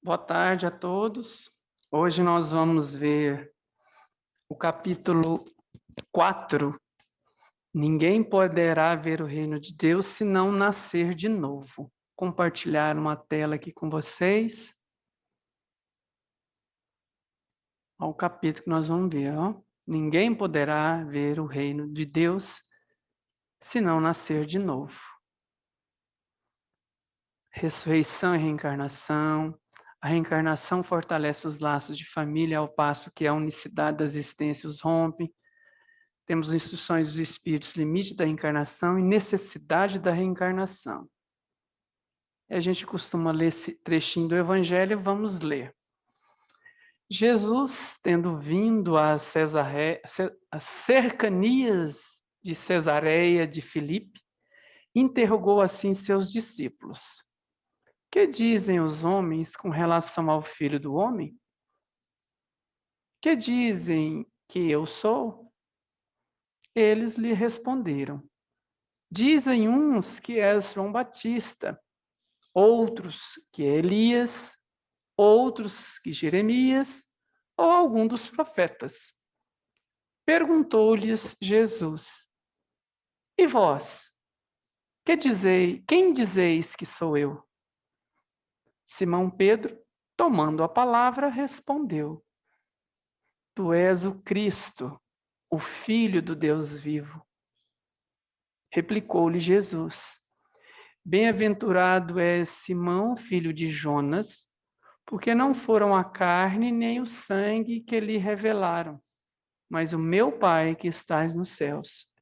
Boa tarde a todos. Hoje nós vamos ver o capítulo 4. Ninguém poderá ver o reino de Deus se não nascer de novo. Compartilhar uma tela aqui com vocês. Olha o capítulo que nós vamos ver. Ó. Ninguém poderá ver o reino de Deus se não nascer de novo. Ressurreição e reencarnação. A reencarnação fortalece os laços de família, ao passo que a unicidade das existências os rompe. Temos instruções dos espíritos, limite da reencarnação e necessidade da reencarnação. A gente costuma ler esse trechinho do Evangelho, vamos ler. Jesus, tendo vindo às cercanias de Cesareia de Filipe, interrogou assim seus discípulos: que dizem os homens com relação ao Filho do Homem? Que dizem que eu sou? Eles lhe responderam: dizem uns que és João Batista, outros que é Elias, outros que Jeremias ou algum dos profetas. Perguntou-lhes Jesus: e vós? Quem dizeis que sou eu? Simão Pedro, tomando a palavra, respondeu: tu és o Cristo, o Filho do Deus vivo. Replicou-lhe Jesus: bem-aventurado és Simão, filho de Jonas, porque não foram a carne nem o sangue que lhe revelaram, mas o meu Pai que estás nos céus.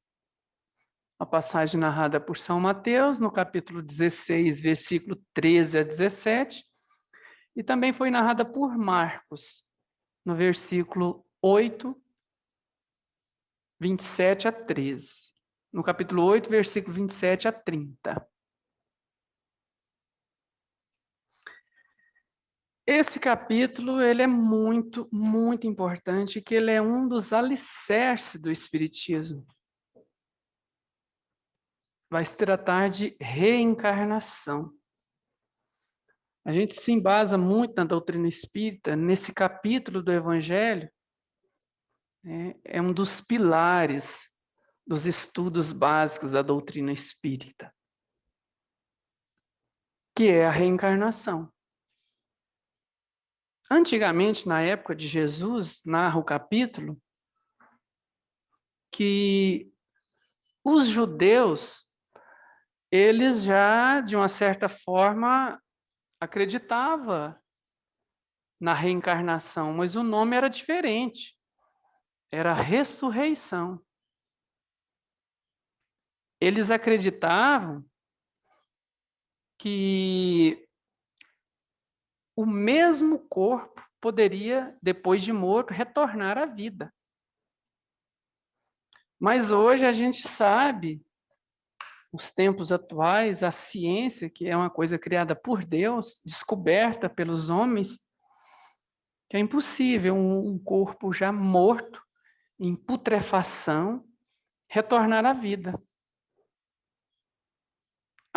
A passagem narrada por São Mateus, no capítulo 16, versículo 13 a 17, e também foi narrada por Marcos, no versículo 8, 27 a 13. No capítulo 8, versículo 27 a 30. Esse capítulo, ele é muito, muito importante, que ele é um dos alicerces do Espiritismo. Vai se tratar de reencarnação. A gente se embasa muito na doutrina espírita, nesse capítulo do Evangelho, é um dos pilares dos estudos básicos da doutrina espírita, que é a reencarnação. Antigamente, na época de Jesus, narra o capítulo, que os judeus, eles já, de uma certa forma, acreditavam na reencarnação, mas o nome era diferente. Era ressurreição. Eles acreditavam que o mesmo corpo poderia, depois de morto, retornar à vida. Mas hoje a gente sabe, nos tempos atuais, a ciência, que é uma coisa criada por Deus, descoberta pelos homens, que é impossível um corpo já morto, em putrefação, retornar à vida.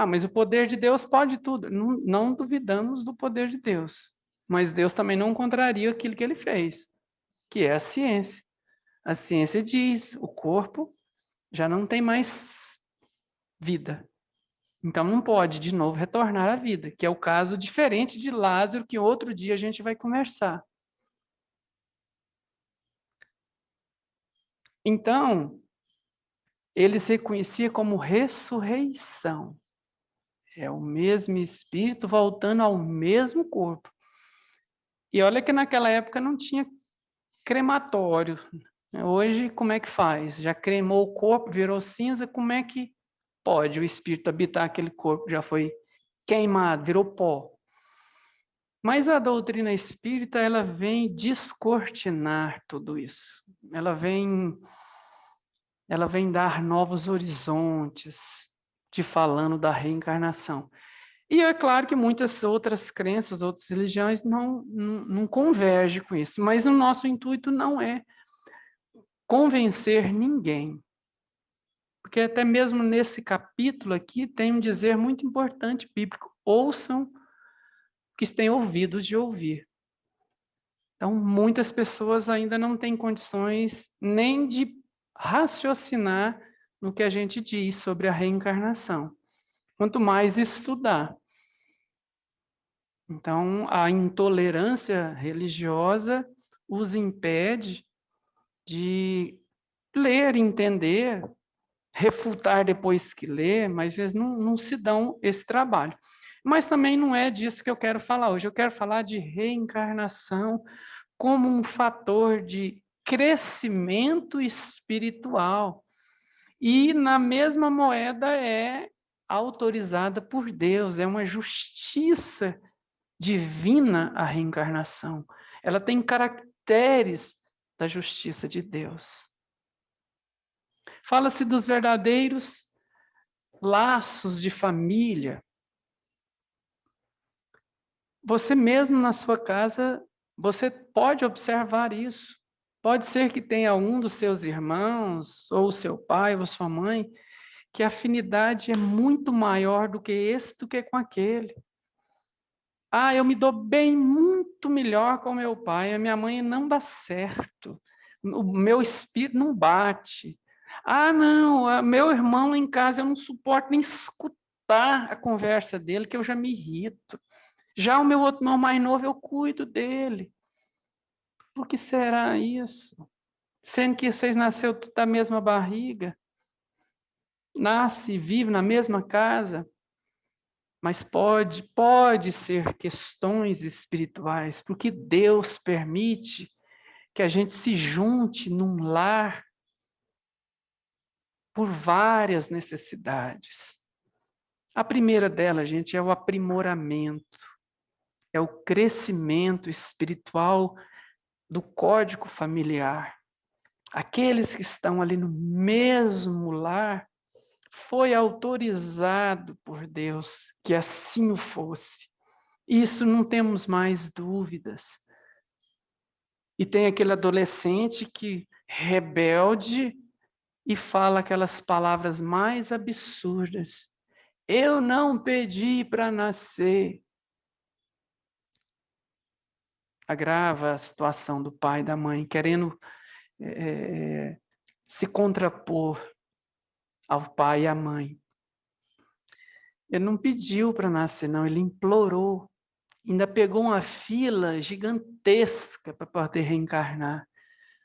Mas o poder de Deus pode tudo. Não, não duvidamos do poder de Deus. Mas Deus também não contraria aquilo que ele fez, que é a ciência. A ciência diz, o corpo já não tem mais vida. Então não pode de novo retornar à vida, que é o caso diferente de Lázaro, que outro dia a gente vai conversar. Então, ele se reconhecia como ressurreição. É o mesmo espírito voltando ao mesmo corpo. E olha que naquela época não tinha crematório. Hoje, como é que faz? Já cremou o corpo, virou cinza, como é que pode o espírito habitar aquele corpo que já foi queimado, virou pó? Mas a doutrina espírita, ela vem descortinar tudo isso. Ela vem dar novos horizontes te falando da reencarnação. E é claro que muitas outras crenças, outras religiões não convergem com isso, mas o nosso intuito não é convencer ninguém. Porque até mesmo nesse capítulo aqui tem um dizer muito importante bíblico: ouçam que têm ouvidos de ouvir. Então, muitas pessoas ainda não têm condições nem de raciocinar no que a gente diz sobre a reencarnação, quanto mais estudar. Então, a intolerância religiosa os impede de ler, entender, refutar depois que lê, mas eles não se dão esse trabalho. Mas também não é disso que eu quero falar hoje. Eu quero falar de reencarnação como um fator de crescimento espiritual. E na mesma moeda é autorizada por Deus, é uma justiça divina a reencarnação. Ela tem caracteres da justiça de Deus. Fala-se dos verdadeiros laços de família. Você mesmo na sua casa, você pode observar isso. Pode ser que tenha um dos seus irmãos, ou seu pai, ou sua mãe, que a afinidade é muito maior do que esse, do que com aquele. Ah, eu me dou bem muito melhor com meu pai, a minha mãe não dá certo, o meu espírito não bate. Ah, não, meu irmão lá em casa eu não suporto nem escutar a conversa dele, que eu já me irrito. Já o meu outro irmão mais novo, eu cuido dele. Por que será isso? Sendo que vocês nasceram tudo da mesma barriga, nasce e vive na mesma casa, mas pode ser questões espirituais, porque Deus permite que a gente se junte num lar por várias necessidades. A primeira delas, gente, é o aprimoramento, é o crescimento espiritual do código familiar. Aqueles que estão ali no mesmo lar, foi autorizado por Deus que assim o fosse. Isso não temos mais dúvidas. E tem aquele adolescente que rebelde e fala aquelas palavras mais absurdas. Eu não pedi para nascer. Agrava a situação do pai e da mãe, querendo se contrapor ao pai e à mãe. Ele não pediu para nascer, não, ele implorou. Ainda pegou uma fila gigantesca para poder reencarnar.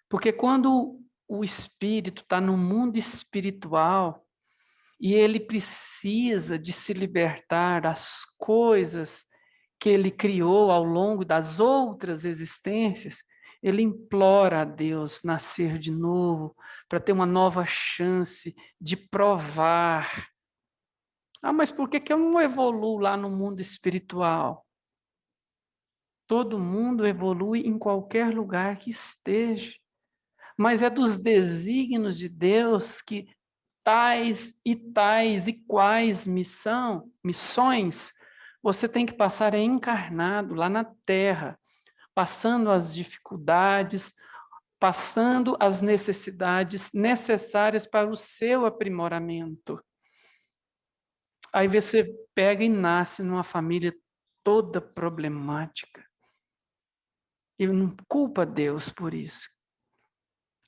Porque quando o espírito está no mundo espiritual e ele precisa de se libertar das coisas que ele criou ao longo das outras existências, ele implora a Deus nascer de novo, para ter uma nova chance de provar. Ah, mas por que que eu não evoluo lá no mundo espiritual? Todo mundo evolui em qualquer lugar que esteja, mas é dos desígnios de Deus que tais e quais missões, você tem que passar encarnado lá na Terra, passando as dificuldades, passando as necessidades necessárias para o seu aprimoramento. Aí você pega e nasce numa família toda problemática. E não culpa Deus por isso.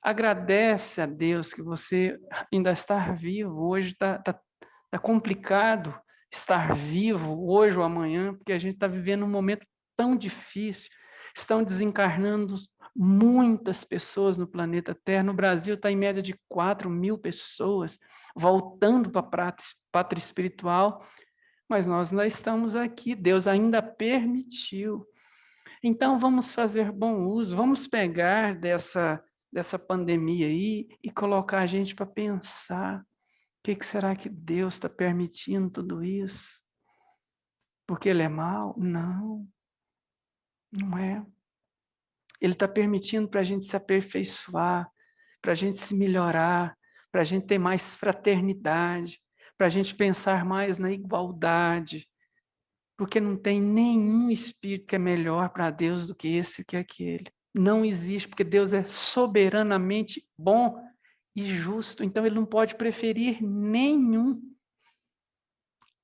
Agradece a Deus que você ainda está vivo. Hoje está complicado estar vivo, hoje ou amanhã, porque a gente está vivendo um momento tão difícil. Estão desencarnando muitas pessoas no planeta Terra. No Brasil está em média de 4.000 pessoas voltando para a pátria espiritual, mas nós ainda estamos aqui. Deus ainda permitiu. Então, vamos fazer bom uso, vamos pegar dessa pandemia aí e colocar a gente para pensar. O que será que Deus está permitindo tudo isso? Porque Ele é mau? Não, não é. Ele está permitindo para a gente se aperfeiçoar, para a gente se melhorar, para a gente ter mais fraternidade, para a gente pensar mais na igualdade, porque não tem nenhum espírito que é melhor para Deus do que esse que aquele. Não existe, porque Deus é soberanamente bom e justo, então ele não pode preferir nenhum.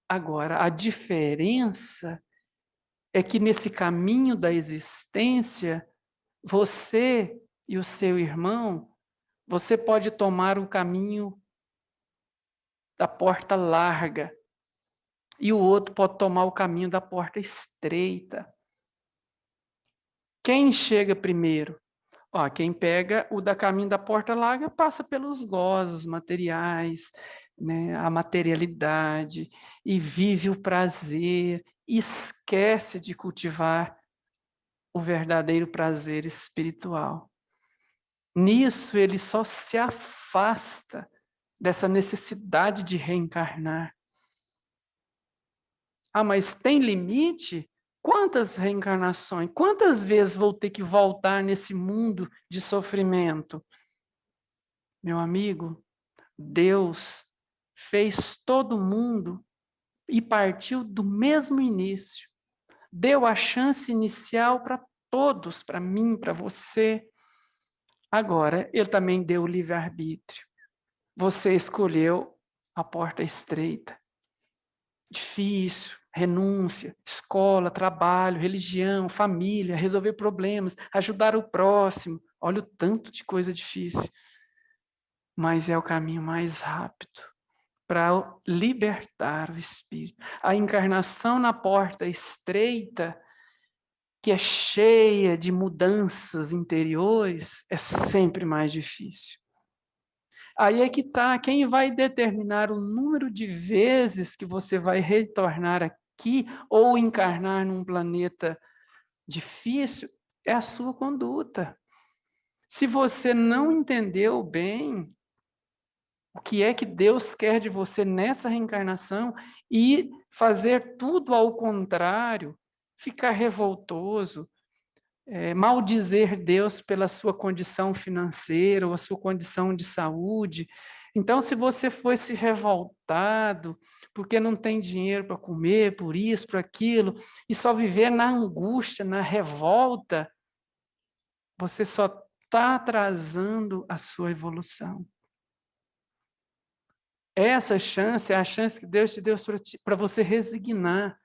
Agora, a diferença é que nesse caminho da existência, você e o seu irmão, você pode tomar o caminho da porta larga e o outro pode tomar o caminho da porta estreita. Quem chega primeiro? Quem pega o da caminho da porta larga passa pelos gozos materiais, né, a materialidade, e vive o prazer, esquece de cultivar o verdadeiro prazer espiritual. Nisso ele só se afasta dessa necessidade de reencarnar. Mas tem limite? Quantas reencarnações? Quantas vezes vou ter que voltar nesse mundo de sofrimento? Meu amigo, Deus fez todo mundo e partiu do mesmo início. Deu a chance inicial para todos, para mim, para você. Agora, Ele também deu o livre-arbítrio. Você escolheu a porta estreita. Difícil, renúncia, escola, trabalho, religião, família, resolver problemas, ajudar o próximo. Olha o tanto de coisa difícil. Mas é o caminho mais rápido para libertar o espírito. A encarnação na porta estreita, que é cheia de mudanças interiores, é sempre mais difícil. Aí é que está, quem vai determinar o número de vezes que você vai retornar aqui ou encarnar num planeta difícil é a sua conduta. Se você não entendeu bem o que é que Deus quer de você nessa reencarnação e fazer tudo ao contrário, ficar revoltoso, maldizer Deus pela sua condição financeira ou a sua condição de saúde. Então, se você foi se revoltado porque não tem dinheiro para comer, por isso, por aquilo, e só viver na angústia, na revolta, você só está atrasando a sua evolução. Essa chance é a chance que Deus te deu para você resignar,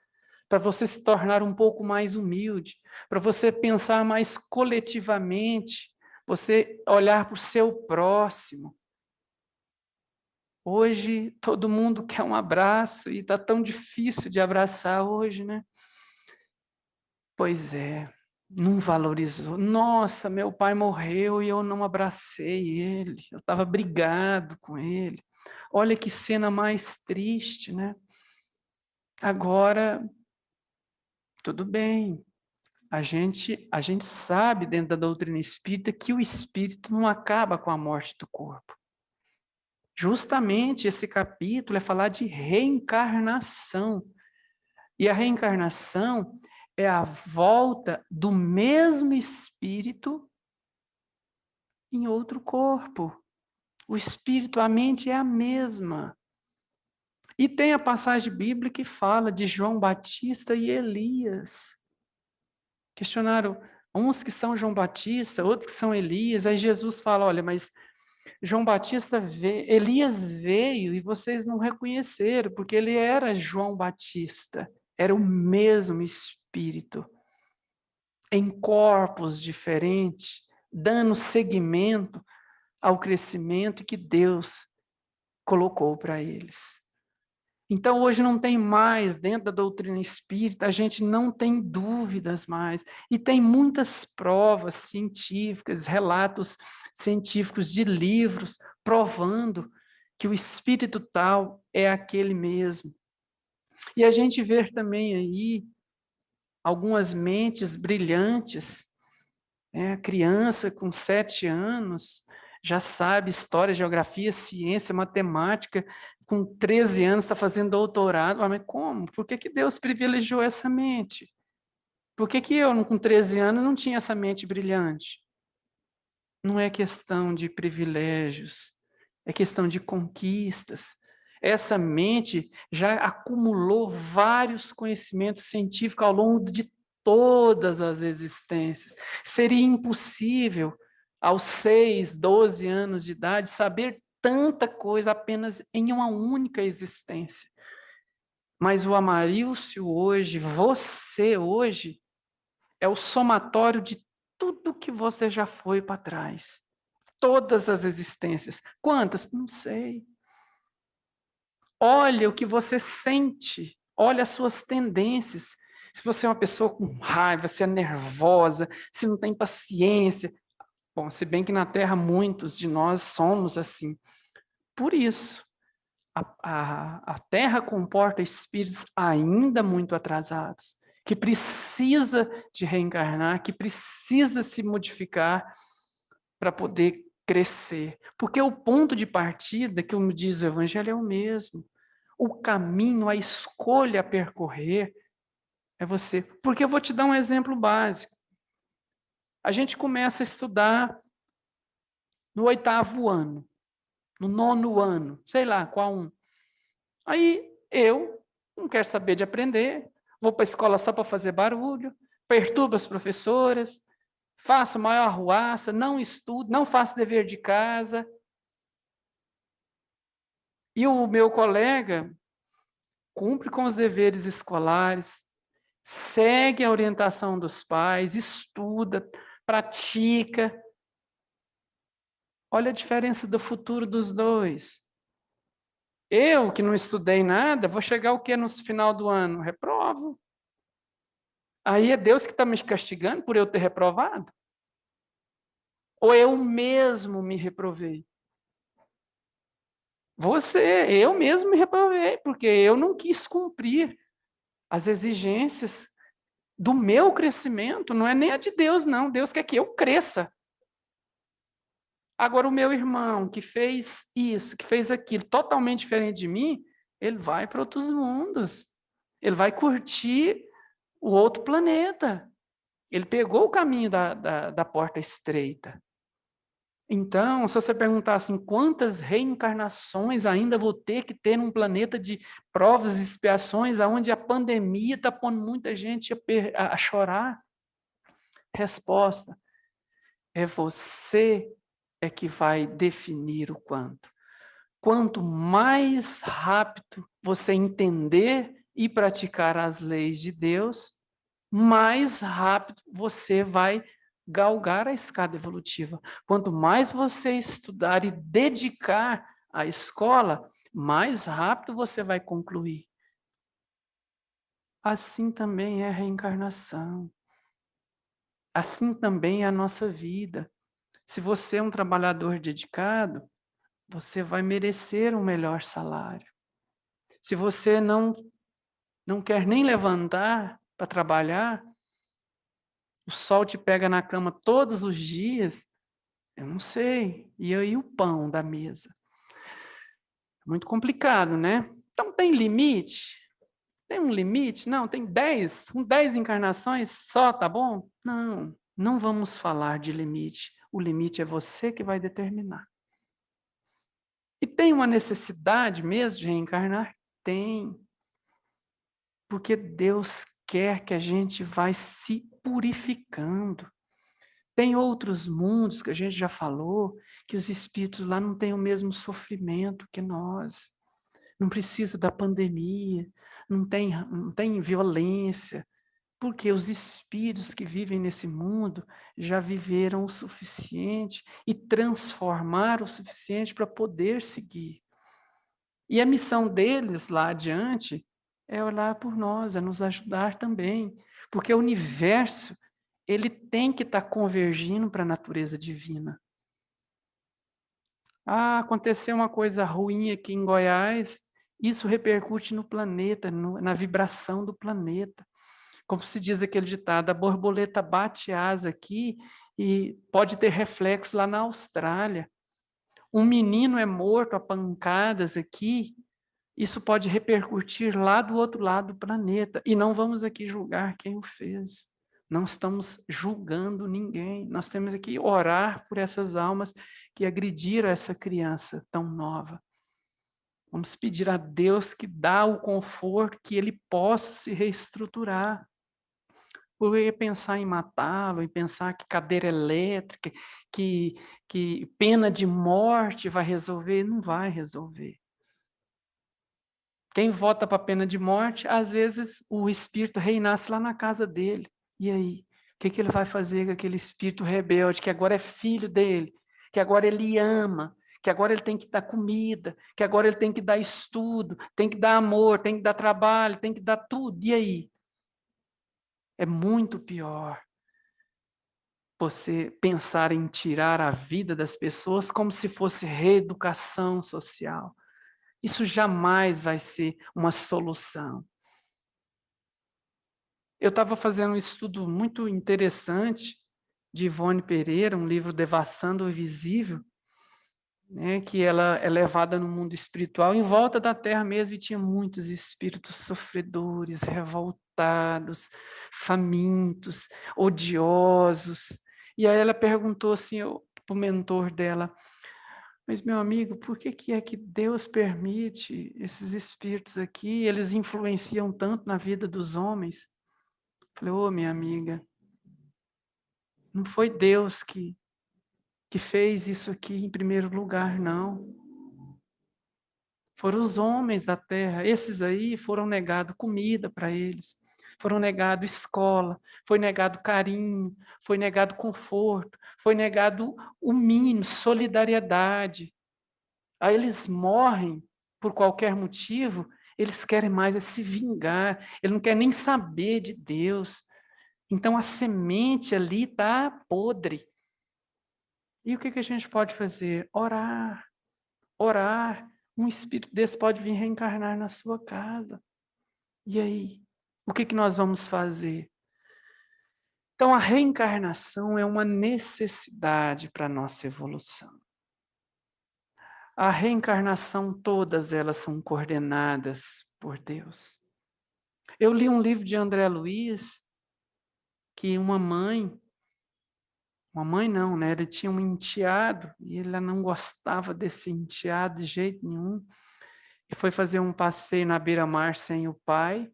para você se tornar um pouco mais humilde, para você pensar mais coletivamente, você olhar para o seu próximo. Hoje, todo mundo quer um abraço e está tão difícil de abraçar hoje, né? Pois é, não valorizou. Nossa, meu pai morreu e eu não abracei ele, eu estava brigado com ele. Olha que cena mais triste, né? Agora, tudo bem, a gente sabe dentro da doutrina espírita que o espírito não acaba com a morte do corpo. Justamente esse capítulo é falar de reencarnação. E a reencarnação é a volta do mesmo espírito em outro corpo. O espírito, a mente é a mesma. E tem a passagem bíblica que fala de João Batista e Elias. Questionaram uns que são João Batista, outros que são Elias. Aí Jesus fala, olha, mas João Batista veio, Elias veio e vocês não reconheceram, porque ele era João Batista. Era o mesmo Espírito, em corpos diferentes, dando seguimento ao crescimento que Deus colocou para eles. Então, hoje não tem mais, dentro da doutrina espírita, a gente não tem dúvidas mais. E tem muitas provas científicas, relatos científicos de livros, provando que o espírito tal é aquele mesmo. E a gente vê também aí algumas mentes brilhantes, a criança com 7 anos já sabe história, geografia, ciência, matemática, com 13 anos está fazendo doutorado. Mas como? Por que Deus privilegiou essa mente? Por que eu, com 13 anos, não tinha essa mente brilhante? Não é questão de privilégios, é questão de conquistas. Essa mente já acumulou vários conhecimentos científicos ao longo de todas as existências. Seria impossível, aos 6, 12 anos de idade, saber tanta coisa apenas em uma única existência. Mas o Amarilcio hoje, você hoje, é o somatório de tudo que você já foi para trás. Todas as existências. Quantas? Não sei. Olha o que você sente. Olha as suas tendências. Se você é uma pessoa com raiva, se é nervosa, se não tem paciência. Bom, se bem que na Terra muitos de nós somos assim. Por isso, a Terra comporta espíritos ainda muito atrasados, que precisa de reencarnar, que precisa se modificar para poder crescer. Porque o ponto de partida, que me diz o Evangelho, é o mesmo. O caminho, a escolha a percorrer é você. Porque eu vou te dar um exemplo básico. A gente começa a estudar no 8º ano, no 9º ano, sei lá, qual um. Aí eu não quero saber de aprender, vou para a escola só para fazer barulho, perturbo as professoras, faço maior arruaça, não estudo, não faço dever de casa. E o meu colega cumpre com os deveres escolares, segue a orientação dos pais, estuda, pratica. Olha a diferença do futuro dos dois. Eu, que não estudei nada, vou chegar o quê no final do ano? Reprovo. Aí é Deus que está me castigando por eu ter reprovado? Ou eu mesmo me reprovei? Eu mesmo me reprovei, porque eu não quis cumprir as exigências do meu crescimento, não é nem a de Deus, não. Deus quer que eu cresça. Agora, o meu irmão que fez isso, que fez aquilo, totalmente diferente de mim, ele vai para outros mundos. Ele vai curtir o outro planeta. Ele pegou o caminho da porta estreita. Então, se você perguntar assim, quantas reencarnações ainda vou ter que ter num planeta de provas e expiações, onde a pandemia está pondo muita gente a chorar? Resposta, é você que vai definir o quanto. Quanto mais rápido você entender e praticar as leis de Deus, mais rápido você vai galgar a escada evolutiva. Quanto mais você estudar e dedicar à escola, mais rápido você vai concluir. Assim também é a reencarnação. Assim também é a nossa vida. Se você é um trabalhador dedicado, você vai merecer um melhor salário. Se você não quer nem levantar para trabalhar, o sol te pega na cama todos os dias, eu não sei. E aí o pão da mesa? Muito complicado, né? Então tem limite? Tem um limite? Não, tem 10, com 10 encarnações só, tá bom? Não, não vamos falar de limite. O limite é você que vai determinar. E tem uma necessidade mesmo de reencarnar? Tem. Porque Deus quer que a gente vá se purificando. Tem outros mundos que a gente já falou, que os espíritos lá não têm o mesmo sofrimento que nós. Não precisa da pandemia, não tem violência, porque os espíritos que vivem nesse mundo já viveram o suficiente e transformaram o suficiente para poder seguir. E a missão deles lá adiante é olhar por nós, é nos ajudar também, porque o universo ele tem que estar convergindo para a natureza divina. Ah, aconteceu uma coisa ruim aqui em Goiás, isso repercute no planeta, na vibração do planeta. Como se diz aquele ditado, a borboleta bate asa aqui e pode ter reflexo lá na Austrália. Um menino é morto a pancadas aqui, isso pode repercutir lá do outro lado do planeta. E não vamos aqui julgar quem o fez. Não estamos julgando ninguém. Nós temos aqui orar por essas almas que agrediram essa criança tão nova. Vamos pedir a Deus que dá o conforto que ele possa se reestruturar. Porque pensar em matá-lo, em pensar que cadeira elétrica, que pena de morte vai resolver, não vai resolver. Quem vota para a pena de morte, às vezes o espírito renasce lá na casa dele. E aí? O que ele vai fazer com aquele espírito rebelde, que agora é filho dele, que agora ele ama, que agora ele tem que dar comida, que agora ele tem que dar estudo, tem que dar amor, tem que dar trabalho, tem que dar tudo. E aí? É muito pior você pensar em tirar a vida das pessoas como se fosse reeducação social. Isso jamais vai ser uma solução. Eu estava fazendo um estudo muito interessante de Ivone Pereira, um livro Devassando o Invisível, né, que ela é levada no mundo espiritual, em volta da Terra mesmo, e tinha muitos espíritos sofredores, revoltados, famintos, odiosos. E aí ela perguntou assim para o mentor dela, mas, meu amigo, por que é que Deus permite esses espíritos aqui? Eles influenciam tanto na vida dos homens. Falei, ô, minha amiga, não foi Deus que fez isso aqui em primeiro lugar, não. Foram os homens da terra. Esses aí foram negados comida para eles. Foram negado escola, foi negado carinho, foi negado conforto, foi negado o mínimo, solidariedade. Aí eles morrem por qualquer motivo, eles querem mais é se vingar, eles não querem nem saber de Deus. Então a semente ali está podre. E o que a gente pode fazer? Orar, orar. Um espírito desse pode vir reencarnar na sua casa. E aí? O que nós vamos fazer? Então a reencarnação é uma necessidade para a nossa evolução. A reencarnação, todas elas são coordenadas por Deus. Eu li um livro de André Luiz que uma mãe não, né? Ele tinha um enteado e ela não gostava desse enteado de jeito nenhum. E foi fazer um passeio na beira-mar sem o pai.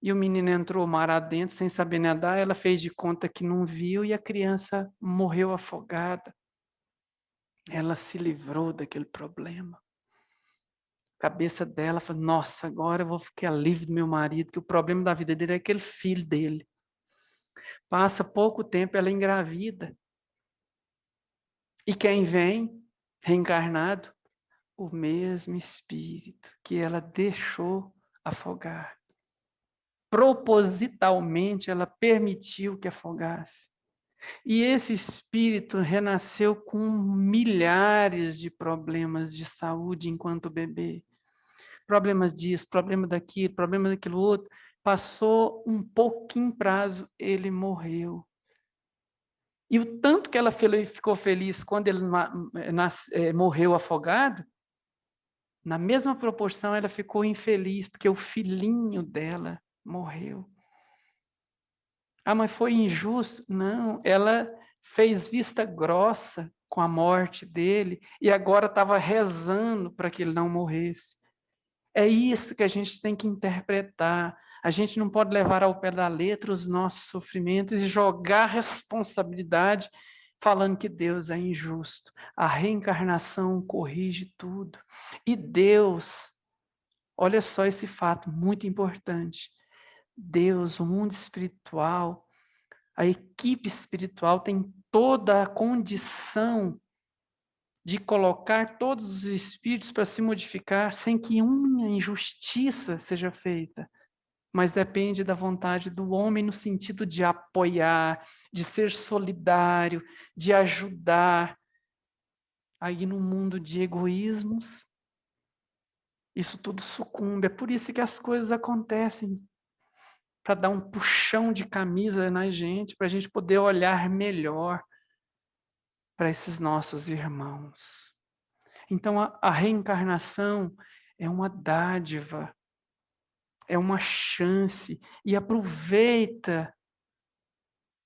E o menino entrou mar adentro sem saber nadar. Ela fez de conta que não viu e a criança morreu afogada. Ela se livrou daquele problema. A cabeça dela falou, nossa, agora eu vou ficar livre do meu marido, que o problema da vida dele é aquele filho dele. Passa pouco tempo, ela engravida. E quem vem, reencarnado, o mesmo espírito que ela deixou afogar. Propositalmente, ela permitiu que afogasse. E esse espírito renasceu com milhares de problemas de saúde enquanto bebê. Problemas disso, problema daquilo, problema daquilo outro. Passou um pouquinho prazo, ele morreu. E o tanto que ela ficou feliz quando ele morreu afogado, na mesma proporção ela ficou infeliz, porque o filhinho dela morreu. Ah, mas foi injusto? Não, ela fez vista grossa com a morte dele e agora estava rezando para que ele não morresse. É isso que a gente tem que interpretar. A gente não pode levar ao pé da letra os nossos sofrimentos e jogar responsabilidade falando que Deus é injusto. A reencarnação corrige tudo. E Deus, olha só esse fato muito importante. Deus, o mundo espiritual, a equipe espiritual tem toda a condição de colocar todos os espíritos para se modificar sem que uma injustiça seja feita. Mas depende da vontade do homem no sentido de apoiar, de ser solidário, de ajudar. Aí no mundo de egoísmos, isso tudo sucumbe. É por isso que as coisas acontecem, para dar um puxão de camisa na gente, para a gente poder olhar melhor para esses nossos irmãos. Então, a reencarnação é uma dádiva, é uma chance, e aproveita.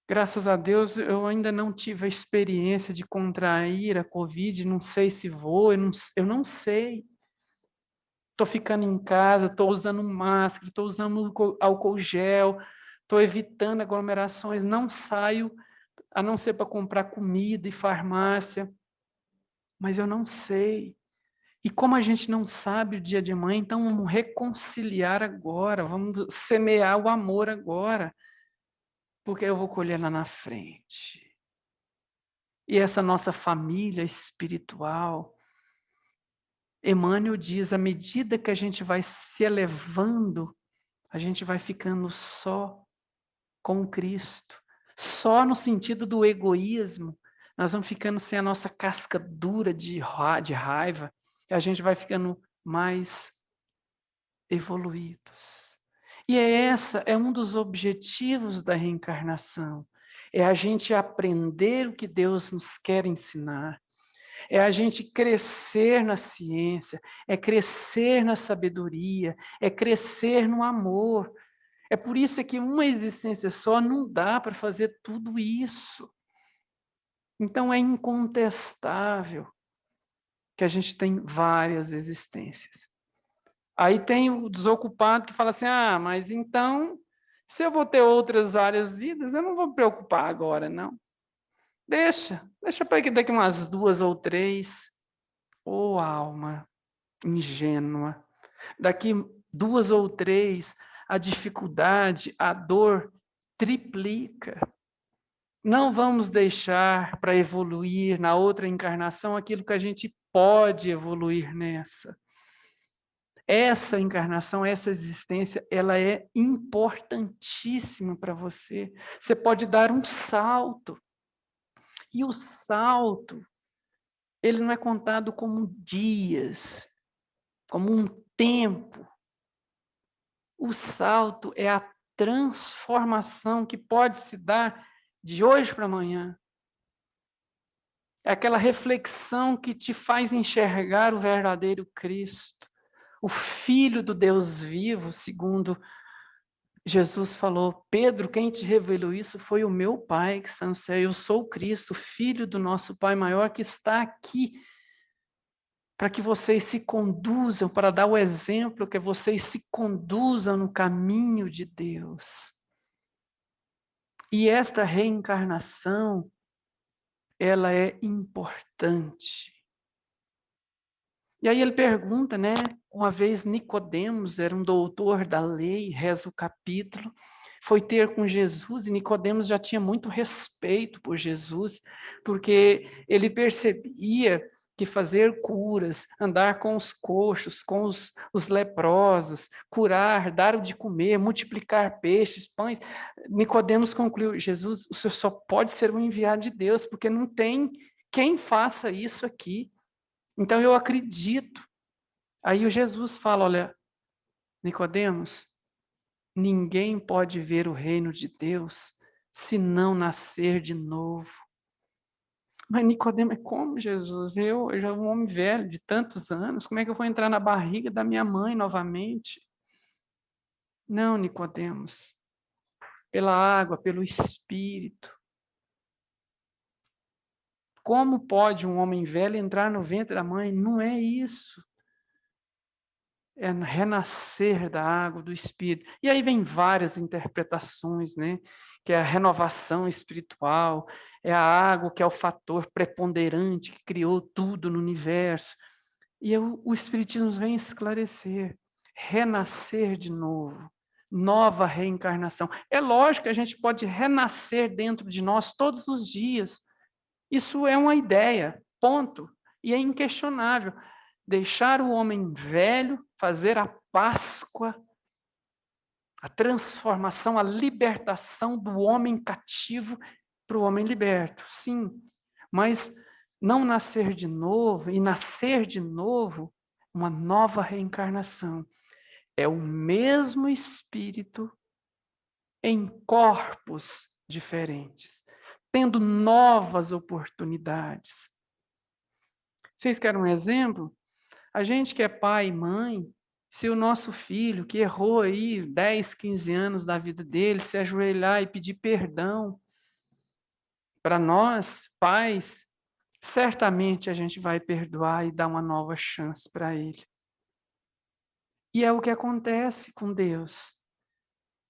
Graças a Deus, eu ainda não tive a experiência de contrair a Covid, não sei se vou, eu não sei. Estou ficando em casa, estou usando máscara, estou usando álcool gel, estou evitando aglomerações, não saio, a não ser para comprar comida e farmácia, mas eu não sei. E como a gente não sabe o dia de amanhã, então vamos reconciliar agora, vamos semear o amor agora, porque eu vou colher lá na frente. E essa nossa família espiritual, Emmanuel diz, à medida que a gente vai se elevando, a gente vai ficando só com Cristo. Só no sentido do egoísmo, nós vamos ficando sem a nossa casca dura de raiva, e a gente vai ficando mais evoluídos. E é um dos objetivos da reencarnação, é a gente aprender o que Deus nos quer ensinar, é a gente crescer na ciência, é crescer na sabedoria, é crescer no amor. É por isso que uma existência só não dá para fazer tudo isso. Então é incontestável que a gente tem várias existências. Aí tem o desocupado que fala assim, mas então, se eu vou ter outras várias vidas, eu não vou me preocupar agora, não. Deixa para daqui umas 2 ou 3. Ô alma ingênua, daqui 2 ou 3, a dificuldade, a dor triplica. Não vamos deixar para evoluir na outra encarnação aquilo que a gente pode evoluir nessa. Essa encarnação, essa existência, ela é importantíssima para você. Você pode dar um salto. E o salto, ele não é contado como dias, como um tempo. O salto é a transformação que pode se dar de hoje para amanhã. É aquela reflexão que te faz enxergar o verdadeiro Cristo, o Filho do Deus vivo, segundo Jesus falou, Pedro, quem te revelou isso foi o meu Pai que está no céu. Eu sou o Cristo, Filho do nosso Pai maior que está aqui para que vocês se conduzam, para dar o exemplo que vocês se conduzam no caminho de Deus. E esta reencarnação, ela é importante. E aí ele pergunta, né? Uma vez Nicodemos era um doutor da lei, reza o capítulo, foi ter com Jesus e Nicodemos já tinha muito respeito por Jesus, porque ele percebia que fazer curas, andar com os coxos, com os leprosos, curar, dar o de comer, multiplicar peixes, pães. Nicodemos concluiu, Jesus, o senhor só pode ser um enviado de Deus, porque não tem quem faça isso aqui. Então eu acredito. Aí o Jesus fala, olha, Nicodemos, ninguém pode ver o reino de Deus se não nascer de novo. Mas Nicodemos, como Jesus? Eu já sou um homem velho de tantos anos, como é que eu vou entrar na barriga da minha mãe novamente? Não, Nicodemos, pela água, pelo Espírito. Como pode um homem velho entrar no ventre da mãe? Não é isso. É renascer da água, do Espírito. E aí vem várias interpretações, né? Que é a renovação espiritual, é a água que é o fator preponderante que criou tudo no universo. E o Espiritismo vem esclarecer, renascer de novo, nova reencarnação. É lógico que a gente pode renascer dentro de nós todos os dias. Isso é uma ideia, ponto. E é inquestionável. Deixar o homem velho fazer a Páscoa, a transformação, a libertação do homem cativo para o homem liberto. Sim, mas não nascer de novo e nascer de novo, uma nova reencarnação. É o mesmo espírito em corpos diferentes, tendo novas oportunidades. Vocês querem um exemplo? A gente que é pai e mãe, se o nosso filho, que errou aí 10, 15 anos da vida dele, se ajoelhar e pedir perdão, para nós, pais, certamente a gente vai perdoar e dar uma nova chance para ele. E é o que acontece com Deus.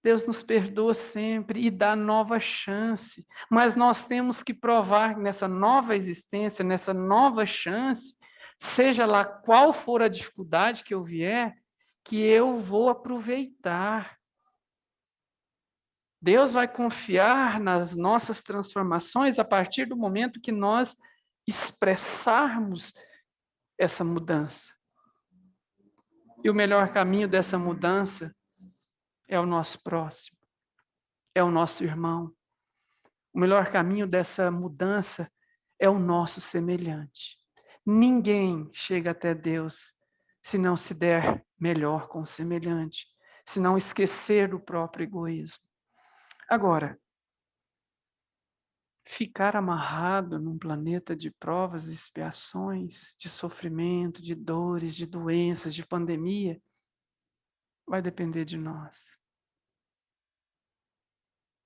Deus nos perdoa sempre e dá nova chance, mas nós temos que provar nessa nova existência, nessa nova chance, Seja lá qual for a dificuldade que eu vier, que eu vou aproveitar. Deus vai confiar nas nossas transformações a partir do momento que nós expressarmos essa mudança. E o melhor caminho dessa mudança é o nosso próximo, é o nosso irmão. O melhor caminho dessa mudança é o nosso semelhante. Ninguém chega até Deus se não se der melhor com o semelhante, se não esquecer do próprio egoísmo. Agora, ficar amarrado num planeta de provas e expiações, de sofrimento, de dores, de doenças, de pandemia, vai depender de nós.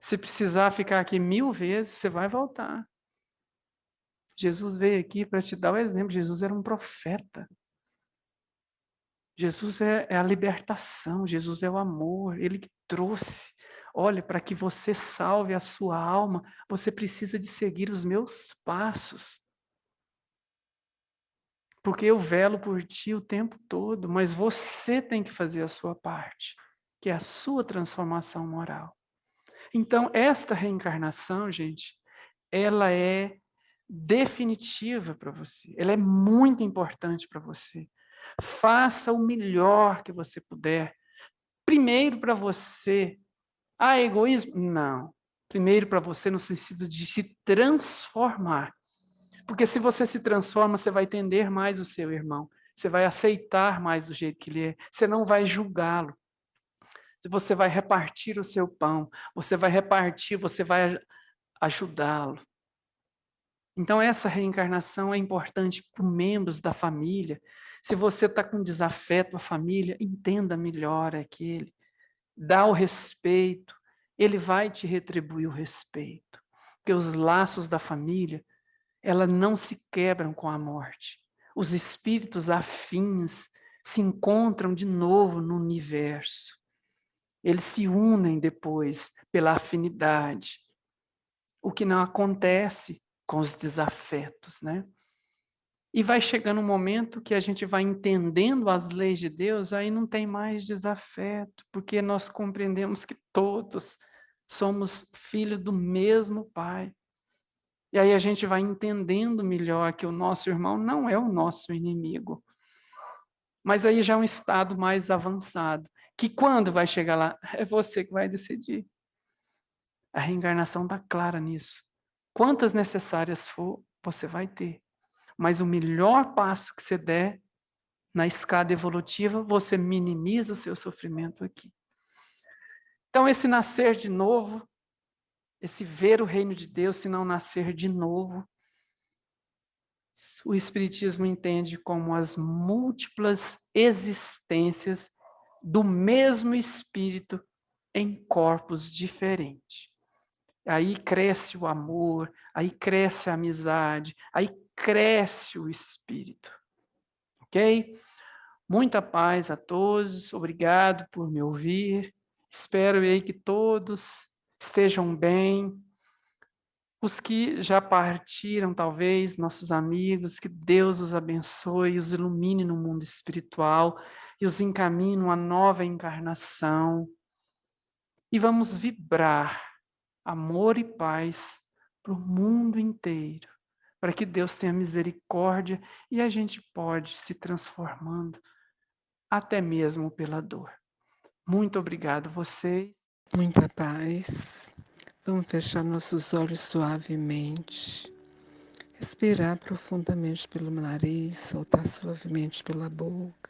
Se precisar ficar aqui 1000 vezes, você vai voltar. Jesus veio aqui para te dar o exemplo. Jesus era um profeta. Jesus é a libertação, Jesus é o amor, Ele que trouxe. Olha, para que você salve a sua alma, você precisa de seguir os meus passos. Porque eu velo por ti o tempo todo, mas você tem que fazer a sua parte, que é a sua transformação moral. Então, esta reencarnação, gente, ela é definitiva para você, ela é muito importante para você. Faça o melhor que você puder. Primeiro para você. Ah, egoísmo? Não. Primeiro para você no sentido de se transformar. Porque se você se transforma, você vai entender mais o seu irmão. Você vai aceitar mais do jeito que ele é. Você não vai julgá-lo. Você vai repartir o seu pão. Você vai repartir, você vai ajudá-lo. Então, essa reencarnação é importante para os membros da família. Se você está com desafeto à família, entenda melhor aquele. Dá o respeito. Ele vai te retribuir o respeito. Porque os laços da família, elas não se quebram com a morte. Os espíritos afins se encontram de novo no universo. Eles se unem depois pela afinidade. O que não acontece com os desafetos, né? E vai chegando um momento que a gente vai entendendo as leis de Deus, aí não tem mais desafeto, porque nós compreendemos que todos somos filhos do mesmo Pai. E aí a gente vai entendendo melhor que o nosso irmão não é o nosso inimigo. Mas aí já é um estado mais avançado, que quando vai chegar lá, é você que vai decidir. A reencarnação está clara nisso. Quantas necessárias for, você vai ter. Mas o melhor passo que você der na escada evolutiva, você minimiza o seu sofrimento aqui. Então, esse nascer de novo, esse ver o reino de Deus, se não nascer de novo, o Espiritismo entende como as múltiplas existências do mesmo Espírito em corpos diferentes. Aí cresce o amor, aí cresce a amizade, aí cresce o Espírito. Ok? Muita paz a todos, obrigado por me ouvir. Espero aí que todos estejam bem. Os que já partiram, talvez, nossos amigos, que Deus os abençoe, os ilumine no mundo espiritual e os encaminhe numa nova encarnação. E vamos vibrar amor e paz para o mundo inteiro, para que Deus tenha misericórdia e a gente pode se transformando até mesmo pela dor. Muito obrigado vocês. Muita paz. Vamos fechar nossos olhos suavemente. Respirar profundamente pelo nariz, soltar suavemente pela boca.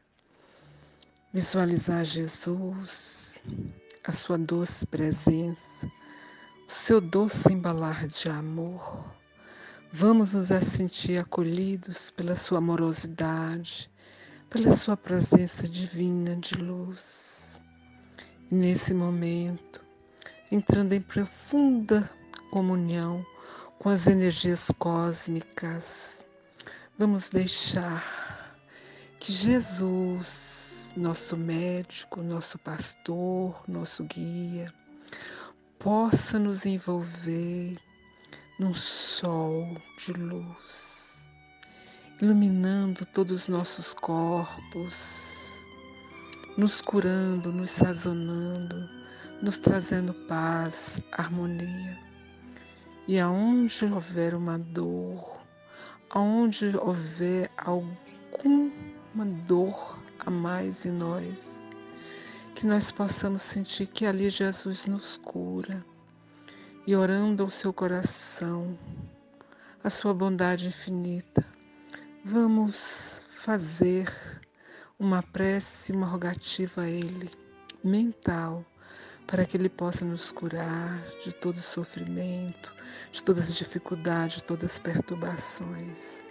Visualizar Jesus, a sua doce presença, o seu doce embalar de amor. Vamos nos sentir acolhidos pela sua amorosidade, pela sua presença divina de luz. E nesse momento, entrando em profunda comunhão com as energias cósmicas, vamos deixar que Jesus, nosso médico, nosso pastor, nosso guia, possa nos envolver num sol de luz. iluminando todos os nossos corpos, nos curando, nos sazonando, nos trazendo paz, harmonia. E aonde houver uma dor, aonde houver alguma dor a mais em nós, que nós possamos sentir que ali Jesus nos cura. E orando ao seu coração, a sua bondade infinita, vamos fazer uma prece, uma rogativa a Ele, mental, para que Ele possa nos curar de todo sofrimento, de todas as dificuldades, de todas as perturbações.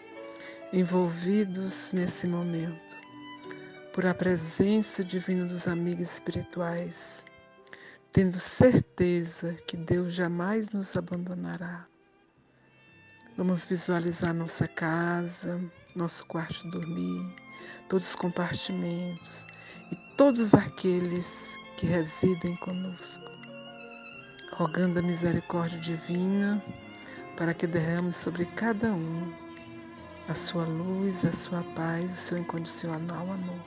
Envolvidos nesse momento, por a presença divina dos amigos espirituais, tendo certeza que Deus jamais nos abandonará. Vamos visualizar nossa casa, nosso quarto de dormir, todos os compartimentos e todos aqueles que residem conosco, rogando a misericórdia divina para que derrame sobre cada um a sua luz, a sua paz, o seu incondicional amor.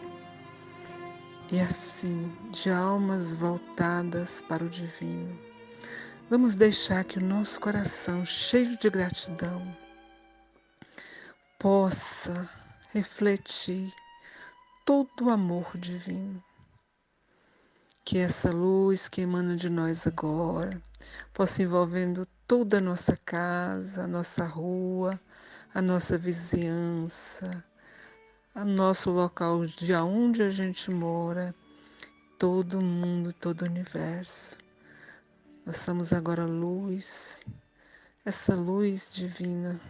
E assim, de almas voltadas para o divino, vamos deixar que o nosso coração, cheio de gratidão, possa refletir todo o amor divino. Que essa luz que emana de nós agora possa envolvendo toda a nossa casa, a nossa rua, a nossa vizinhança, o nosso local de onde a gente mora, todo o mundo, todo o universo. Nós somos agora luz, essa luz divina,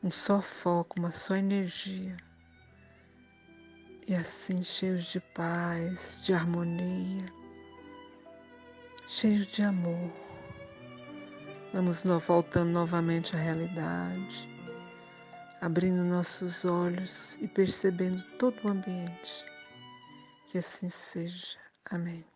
um só foco, uma só energia. E assim, cheios de paz, de harmonia, cheios de amor, vamos voltando novamente à realidade, abrindo nossos olhos e percebendo todo o ambiente. Que assim seja. Amém.